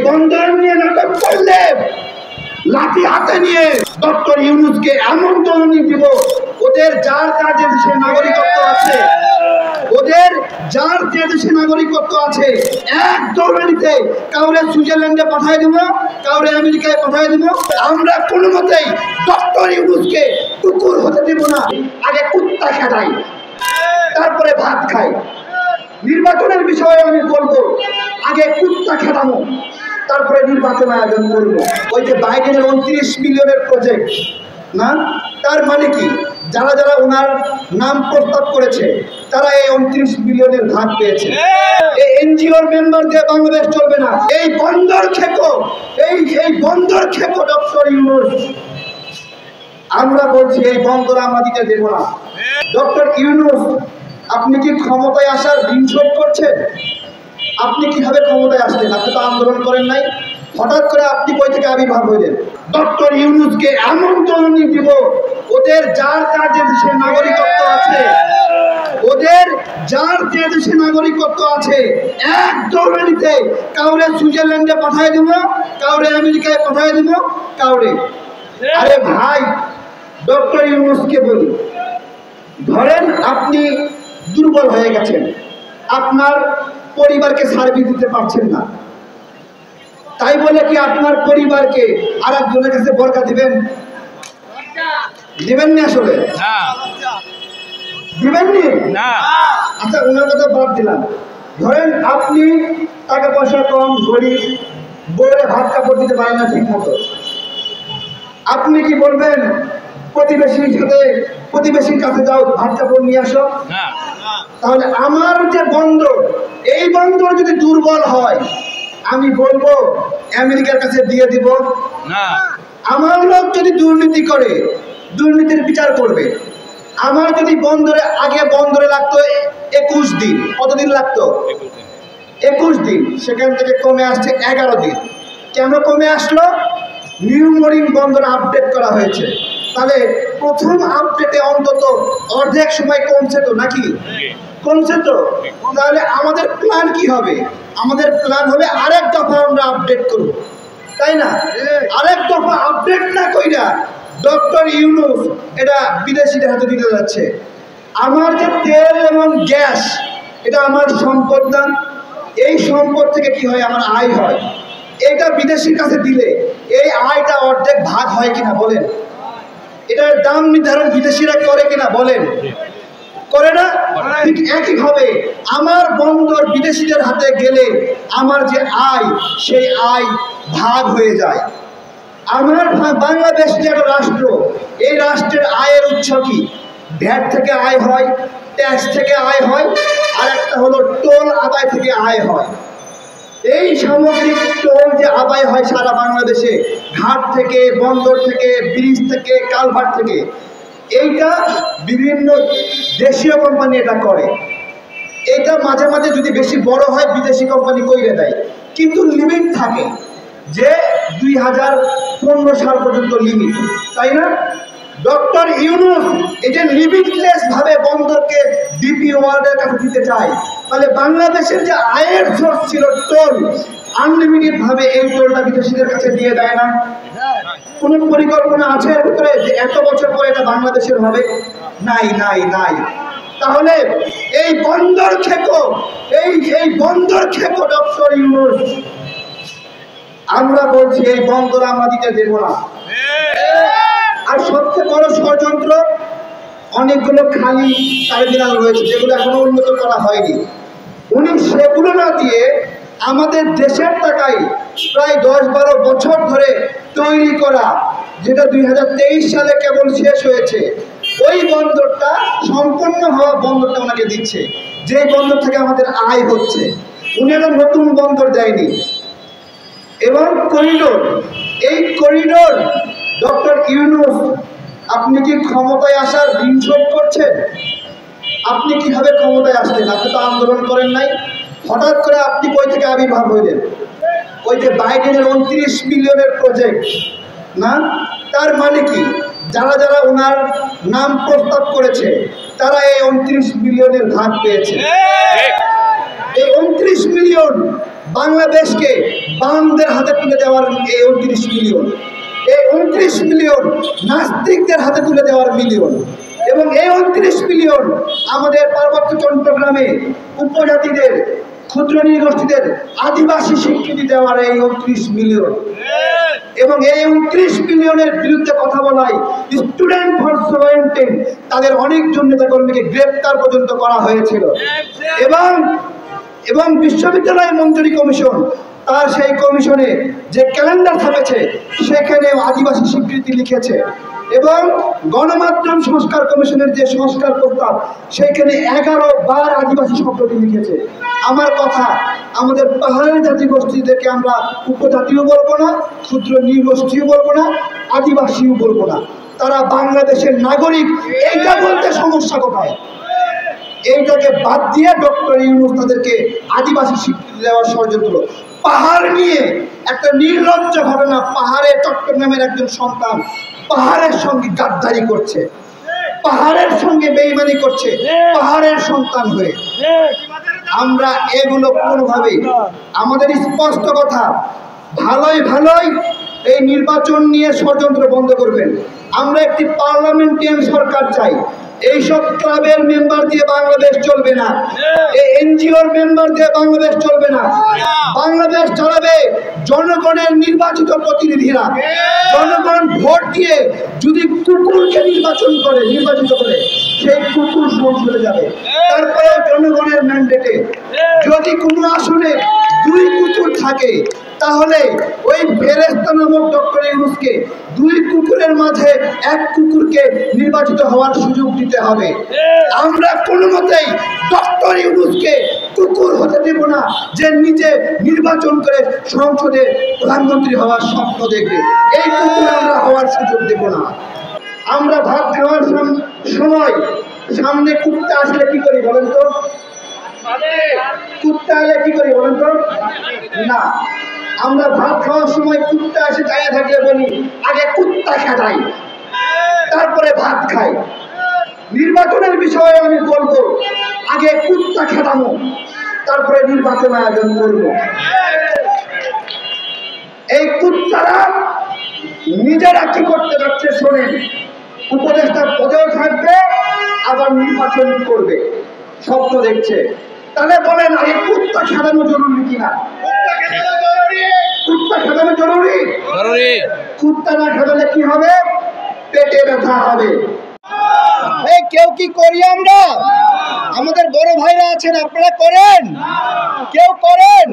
বন্দর নিয়ে নাটক করলে লাঠি হাতে নিয়ে ডক্টর ইউনূসকে এমন দলনি দিব, ওদের যার যার যে দেশে নাগরিকত্ব আছে, ওদের যার যে দেশে নাগরিকত্ব আছে, এক দৌড়ানিতে কাউরে সুইজারল্যান্ডে পাঠিয়ে দিব, কাউরে আমেরিকায় পাঠিয়ে দিব। আমরা কোনো মতেই ডক্টর ইউনূসকে কুকুর হতে দেব না। আগে কুত্তা খেদাই, তারপরে ভাত খাই। নির্বাচনের বিষয়ে আমি বলবো, আগে কুত্তা খেদানো, তারপরে নির্বাচন আয়োজন করবো। ওই যে বাইডেনের 29 মিলিয়নের প্রজেক্ট না, তার মানে কি যারা যারা ওনার নাম প্রস্তাব করেছে তারা এই 29 মিলিয়নের ভাগ পেয়েছে। এই এনজিওর মেম্বার দিয়ে বাংলাদেশ চলবে না। এই বন্দর খেকো, এই বন্দর খেকো ডক্টর ইউনূস, আমরা বলছি এই বন্দর আমরা দিতে দেব না। ডক্টর ইউনূস, আপনি কি ক্ষমতায় আসার দিন শোধ করছেন? আপনি কিভাবে ক্ষমতায় আসলেন? আপনি তো আন্দোলন করেন নাই, হঠাৎ করে আপনি কই থেকে আবির্ভাব হইলেন? ডক্টর ইউনূসকে এমন দলনি দিব, ওদের যার যার যে দেশে নাগরিকত্ব আছে, ওদের যার যে দেশে নাগরিকত্ব আছে, এক দৌড়ানিতে কাউরে সুইজারল্যান্ডে পাঠিয়ে দিব, কাউরে আমেরিকায় পাঠিয়ে দিব, কাউরে। আরে ভাই, ডক্টর ইউনূসকে বলি, ধরেন আপনি দুর্বল হয়ে গেছেন, আপনার পরিবারকে সার্ভিস দিতে পারছেন না, তাই বলে কি আপনার পরিবারকে আর একজনের কাছে বরকা দিবেন? দিবেন না, আসলে দিবেন না। আচ্ছা, ওনার কথা বাদ দিলাম। ধরেন আপনি টাকা পয়সা কম, গরিব, বউরে ভাত কাপড় দিতে পারেন না ঠিক মতো, আপনি কি বলবেন প্রতিবেশীর কাছে যাও, ভাত কাপড় নিয়ে আসো? তাহলে আমার যে বন্দর, এই বন্দর যদি দুর্বল হয়, আমি বলবো আমেরিকার কাছে দিয়ে দিব না। আমার লোক যদি দুর্নীতি করে, দুর্নীতির বিচার করবে। আমার যদি আগে বন্দরে লাগতো 21 দিন, কতদিন লাগতো? 21 দিন, সেখান থেকে কমে আসছে 11 দিন। কেন কমে আসলো? নিউ মরিন বন্দর আপডেট করা হয়েছে। তাহলে প্রথম আপডেটে অন্তত অর্ধেক সময় কমছে তো, নাকি? কমছে তো। তাহলে আমাদের প্ল্যান কি হবে? আমাদের প্ল্যান হবে আরেক দফা আমরা আপডেট করব, তাই না? আরেক দফা আপডেট না কইরা ডক্টর ইউনূস এটা বিদেশিদের হাতে দিতে যাচ্ছে। আমার যে তেল এবং গ্যাস, এটা আমার সম্পদ না। এই সম্পদ থেকে কি হয়? আমার আয় হয়। এটা বিদেশির কাছে দিলে এই আয়টা অর্ধেক ভাগ হয় কিনা বলেন? এটার দাম নির্ধারণ বিদেশিরা করে কিনা বলেন? করে না? ঠিক একইভাবে আমার বন্দর বিদেশিদের হাতে গেলে আমার যে আয়, সেই আয় ভাগ হয়ে যায়। আমার বাংলাদেশ যে একটা রাষ্ট্র, এই রাষ্ট্রের আয়ের উৎস কি? ভ্যাট থেকে আয় হয়, ট্যাক্স থেকে আয় হয়, আর একটা হলো টোল আদায় থেকে আয় হয়। এই সামগ্রিক টোল যে আদায় হয় সারা বাংলাদেশে, ঘাট থেকে, বন্দর থেকে, ব্রিজ থেকে, কালভার্ট থেকে, এইটা বিভিন্ন দেশীয় কোম্পানি এটা করে। এটা মাঝে মাঝে যদি বেশি বড় হয়, বিদেশি কোম্পানি কইরে দেয়, কিন্তু লিমিট থাকে যে 2015 সাল পর্যন্ত লিমিট, তাই না? ডক্টর ইউনূস এই যে লিমিটলেস ভাবে বন্দরকে ডিপি ওয়ার্ল্ডের কাছে দিতে চায়, তাহলে বাংলাদেশের যে আয়ের সোর্স ছিল টোল, আনলিমিটেড ভাবে এই টোলটা বিদেশিদের কাছে দিয়ে দেয় না? কোন পরিকল্পনা আছে এর ভিতরে যে এত বছর পরে এটা বাংলাদেশের হবে? নাই নাই নাই। তাহলে এই বন্দর খেকো, এই বন্দর খেকো ডক্টর ইউনূস, আমরা বলছি এই বন্দর আমরা দিতে দেব না। আর সবচেয়ে বড় ষড়যন্ত্র, অনেকগুলো খালি টার্মিনাল রয়েছে যেগুলো এখনো উন্নত করা হয়নি। উনি সেগুলো না দিয়ে আমাদের দেশের টাকায় প্রায় 10-12 বছর ধরে তৈরি করা, যেটা 2023 সালে কেবল শেষ হয়েছে, ওই বন্দরটা, সম্পূর্ণ হওয়া বন্দরটা ওনাকে দিচ্ছে, যে বন্দর থেকে আমাদের আয় হচ্ছে। উনি একটা নতুন বন্দর দেয়নি। এবং করিডোর, এই করিডোর, ডক্টর ইউনূস, আপনি কি ক্ষমতায় আসার দিন শোধ করছেন? আপনি কিভাবে ক্ষমতায় আসলেন? আপনি তো আন্দোলন করেন নাই, হঠাৎ করে আপনি কই থেকে আবির্ভাব হইলেন? ওই যে বাইডেনের 29 মিলিয়নের প্রজেক্ট না, তার মানে কি যারা যারা ওনার নাম প্রস্তাব করেছে তারা এই 29 মিলিয়নের ভাগ পেয়েছে। এই 29 মিলিয়ন বাংলাদেশকে বামদের হাতে তুলে দেওয়ার এই 29 মিলিয়ন, এই 29 মিলিয়ন নাস্তিকদের হাতে তুলে দেওয়ার মিলিয়ন, এবং এই 29 মিলিয়ন আমাদের পার্বত্য চট্টগ্রামে উপজাতিদের, ক্ষুদ্র নৃগোষ্ঠীদের, আদিবাসী স্বীকৃতি দেওয়ার এই 29 মিলিয়ন, এবং এই 29 মিলিয়নের বিরুদ্ধে কথা বলায় স্টুডেন্ট ফর সোয়েন্টেন তাদের অনেকজন নেতাকর্মীকে গ্রেপ্তার পর্যন্ত করা হয়েছিল। এবং বিশ্ববিদ্যালয় মঞ্জুরি কমিশন তার সেই কমিশনে যে ক্যালেন্ডার থাকেছে সেখানে আদিবাসী স্বীকৃতি লিখেছে, এবং গণমাধ্যম সংস্কার কমিশনের যে সংস্কার প্রস্তাব সেখানে 11 বার আদিবাসী শব্দটি লিখেছে। আমার কথা, আমাদের পাহাড়ি জাতিগোষ্ঠীদেরকে আমরা উপজাতিও বলবো না, ক্ষুদ্র নৃগোষ্ঠীও বলবো না, আদিবাসীও বলবো না, তারা বাংলাদেশের নাগরিক। এইটা বলতে সমস্যা কোথায়? এইটাকে বাদ দিয়ে ডক্টর ইউনূস তাদেরকে আদিবাসী স্বীকৃতি দেওয়ার ষড়যন্ত্র, পাহাড় নিয়ে একটা নির্লজ্জ ঘটনা। পাহাড়ে চট্টগ্রামের একজন সন্তান পাহাড়ের সঙ্গে গাদ্দারি করছে, পাহাড়ের সঙ্গে বেইমানি করছে, পাহাড়ের সন্তান হয়ে। আমরা এগুলো কোনোভাবেই, আমাদের স্পষ্ট কথা, ভালোই এই নির্বাচন নিয়ে ষড়যন্ত্র বন্ধ করবেন। আমরা একটি পার্লামেন্টারিয়ান সরকার চাই। এইসব ক্লাবের মেম্বার দিয়ে বাংলাদেশ চলবে না, এই এনজিওর মেম্বার দিয়ে বাংলাদেশ চলবে না। বাংলাদেশ চালাবে জনগণের নির্বাচিত প্রতিনিধিরা। জনগণ ভোট দিয়ে যদি কুকুরকে নির্বাচিত করে সেই কুকুর সংসদে যাবে। তারপরে জনগণের ম্যান্ডেটে যদি কোনো আসনে 2 কুকুর থাকে তাহলে ওই ফেরেশতা নামক ডক্টর ইউনূসকে 2 কুকুরের মাঝে 1 কুকুরকে নির্বাচিত হওয়ার সুযোগ দিতে হবে। আমরা কোনো মতেই ডক্টর ইউনূসকে কুকুর হতে দেব না যে নিজে নির্বাচন করে সংসদে প্রধানমন্ত্রী হওয়ার স্বপ্ন দেখবে। এই কুকুর আমরা হওয়ার সুযোগ দেব না। আমরা ভাত খাওয়ার সময় সামনে কুত্তা আসলে কি করি বলেন তো? কুত্তা এলে কি করি বলেন তো? না, আমরা ভাত খাওয়ার সময় কুত্তা এসে চাইয়া থাকলে বলি আগে কুত্তা খেদাই, তারপরে ভাত খাই। নির্বাচনের বিষয়ে আমি বলবো আগে কুত্তা খেদামো, তারপরে নির্বাচন আয়োজন করবো। এই কুত্তারা নিজেরা কি করতে যাচ্ছে শোনেন। উপদেষ্টার পদেও থাকবে, আবার নির্বাচন করবে, স্বপ্ন দেখছে। তাহলে বলেন আগে কুত্তা খেদানো জরুরি কিনা? কুত্তা খেদানো জরুরি। কুত্তা না খেদালে কি হবে? পেটে ব্যথা হবে। এই কেউ কি করি আমরা? আমাদের বড় ভাইরা আছেন, আপনারা করেন? কেউ করেন?